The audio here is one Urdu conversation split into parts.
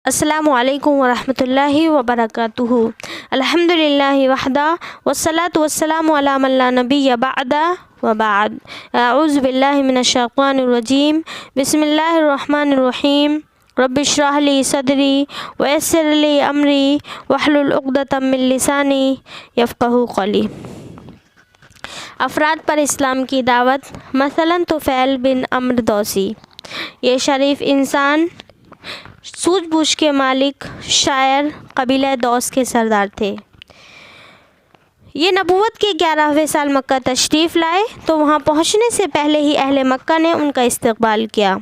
السلام علیکم ورحمۃ اللہ وبرکاتہ۔ الحمدللہ وحدہ والصلاۃ والسلام علی من لا نبی بعدہ وبعد۔ اعوذ باللہ من الشیطان الرجیم۔ بسم اللہ الرحمن الرحیم۔ رب اشرح لی صدری ویسر لی امری واحلل عقدۃ من لسانی یفقہوا قولی۔ افراد پر اسلام کی دعوت، مثلاً طفیل بن عمرو دوسی۔ یہ شریف انسان سوجھ بوجھ کے مالک، شاعر، قبیلہ دوس کے سردار تھے۔ یہ نبوت کے 11ویں سال مکہ تشریف لائے تو وہاں پہنچنے سے پہلے ہی اہل مکہ نے ان کا استقبال کیا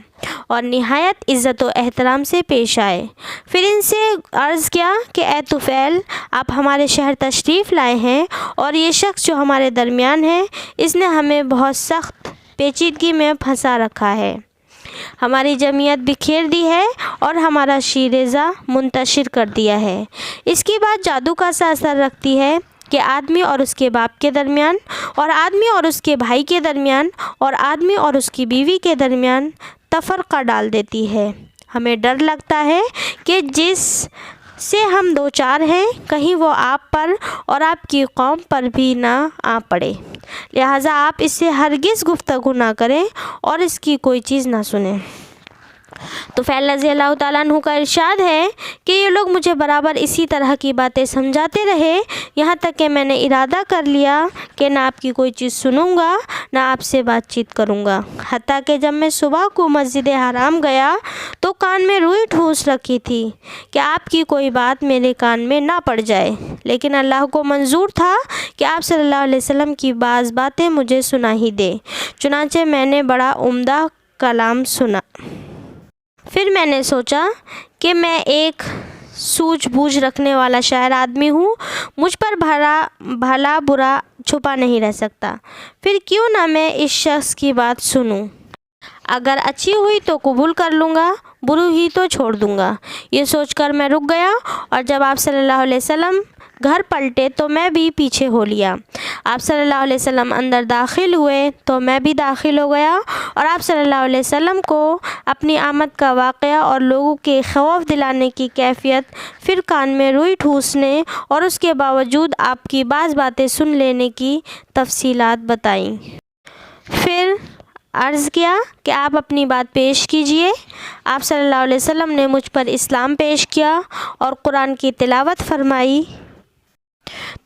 اور نہایت عزت و احترام سے پیش آئے۔ پھر ان سے عرض کیا کہ اے طفیل، آپ ہمارے شہر تشریف لائے ہیں اور یہ شخص جو ہمارے درمیان ہے اس نے ہمیں بہت سخت پیچیدگی میں پھنسا رکھا ہے، ہماری جمعیت بکھیر دی ہے اور ہمارا شیرازہ منتشر کر دیا ہے۔ اس کی بات جادو کا سا اثر رکھتی ہے کہ آدمی اور اس کے باپ کے درمیان، اور آدمی اور اس کے بھائی کے درمیان، اور آدمی اور اس کی بیوی کے درمیان تفرقہ ڈال دیتی ہے۔ ہمیں ڈر لگتا ہے کہ جس سے ہم دوچار ہیں کہیں وہ آپ پر اور آپ کی قوم پر بھی نہ آ پڑے، لہٰذا آپ اس سے ہرگز گفتگو نہ کریں اور اس کی کوئی چیز نہ سنیں۔ طفیل رضی اللہ تعالیٰ عنہ کا ارشاد ہے کہ یہ لوگ مجھے برابر اسی طرح کی باتیں سمجھاتے رہے، یہاں تک کہ میں نے ارادہ کر لیا کہ نہ آپ کی کوئی چیز سنوں گا نہ آپ سے بات چیت کروں گا، حتیٰ کہ جب میں صبح کو مسجد حرام گیا تو کان میں روئی ٹھوس رکھی تھی کہ آپ کی کوئی بات میرے کان میں نہ پڑ جائے، لیکن اللہ کو منظور تھا کہ آپ صلی اللہ علیہ وسلم کی بعض باتیں مجھے سنا ہی دے، چنانچہ میں نے بڑا عمدہ کلام سنا۔ پھر میں نے سوچا کہ میں ایک سوجھ بوجھ رکھنے والا شاعر آدمی ہوں، مجھ پر بھلا برا چھپا نہیں رہ سکتا، پھر کیوں نہ میں اس شخص کی بات سنوں، اگر اچھی ہوئی تو قبول کر لوں گا، بری ہوئی تو چھوڑ دوں گا۔ یہ سوچ کر میں رک گیا، اور جب آپ صلی اللہ علیہ وسلم گھر پلٹے تو میں بھی پیچھے ہو لیا۔ آپ صلی اللہ علیہ وسلم اندر داخل ہوئے تو میں بھی داخل ہو گیا، اور آپ صلی اللہ علیہ وسلم کو اپنی آمد کا واقعہ اور لوگوں کے خوف دلانے کی کیفیت، پھر کان میں روئی ٹھوسنے اور اس کے باوجود آپ کی بعض باتیں سن لینے کی تفصیلات بتائیں۔ پھر عرض کیا کہ آپ اپنی بات پیش کیجئے۔ آپ صلی اللہ علیہ وسلم نے مجھ پر اسلام پیش کیا اور قرآن کی تلاوت فرمائی،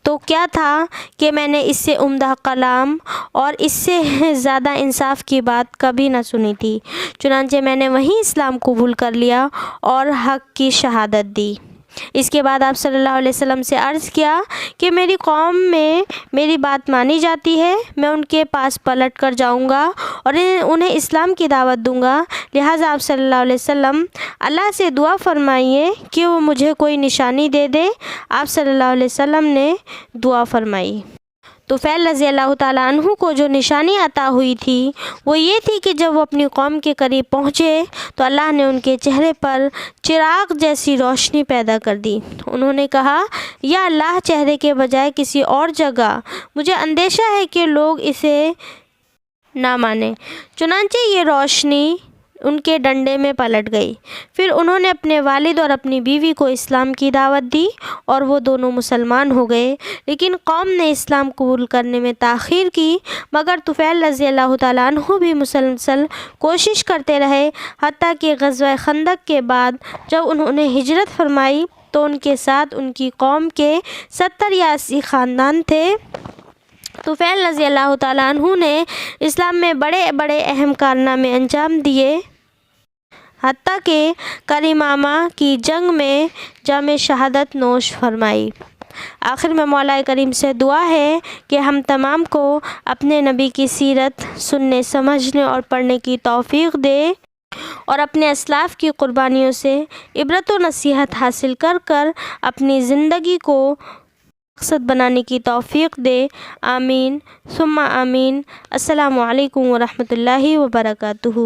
تو کیا تھا کہ میں نے اس سے عمدہ کلام اور اس سے زیادہ انصاف کی بات کبھی نہ سنی تھی، چنانچہ میں نے وہیں اسلام قبول کر لیا اور حق کی شہادت دی۔ اس کے بعد آپ صلی اللہ علیہ وسلم سے عرض کیا کہ میری قوم میں میری بات مانی جاتی ہے، میں ان کے پاس پلٹ کر جاؤں گا اور انہیں اسلام کی دعوت دوں گا، لہٰذا آپ صلی اللہ علیہ وسلم اللہ سے دعا فرمائیے کہ وہ مجھے کوئی نشانی دے دے۔ آپ صلی اللہ علیہ وسلم نے دعا فرمائی۔ طفیل رضی اللہ تعالیٰ عنہ کو جو نشانی عطا ہوئی تھی وہ یہ تھی کہ جب وہ اپنی قوم کے قریب پہنچے تو اللہ نے ان کے چہرے پر چراغ جیسی روشنی پیدا کر دی۔ انہوں نے کہا، یا اللہ، چہرے کے بجائے کسی اور جگہ، مجھے اندیشہ ہے کہ لوگ اسے نہ مانیں۔ چنانچہ یہ روشنی ان کے ڈنڈے میں پلٹ گئی۔ پھر انہوں نے اپنے والد اور اپنی بیوی کو اسلام کی دعوت دی اور وہ دونوں مسلمان ہو گئے، لیکن قوم نے اسلام قبول کرنے میں تاخیر کی، مگر طفیل رضی اللہ تعالیٰ عنہ بھی مسلسل کوشش کرتے رہے، حتیٰ کہ غزوہ خندق کے بعد جب انہوں نے ہجرت فرمائی تو ان کے ساتھ ان کی قوم کے 70 یا 80 خاندان تھے۔ طفیل رضی اللہ تعالیٰ عنہ نے اسلام میں بڑے بڑے اہم کارنامے انجام دیے، حتیٰ کہ کریمامہ کی جنگ میں جام شہادت نوش فرمائی۔ آخر میں مولا کریم سے دعا ہے کہ ہم تمام کو اپنے نبی کی سیرت سننے، سمجھنے اور پڑھنے کی توفیق دے، اور اپنے اسلاف کی قربانیوں سے عبرت و نصیحت حاصل کر کر اپنی زندگی کو مقصد بنانے کی توفیق دے، آمین ثم آمین۔ السلام علیکم ورحمۃ اللہ وبرکاتہ۔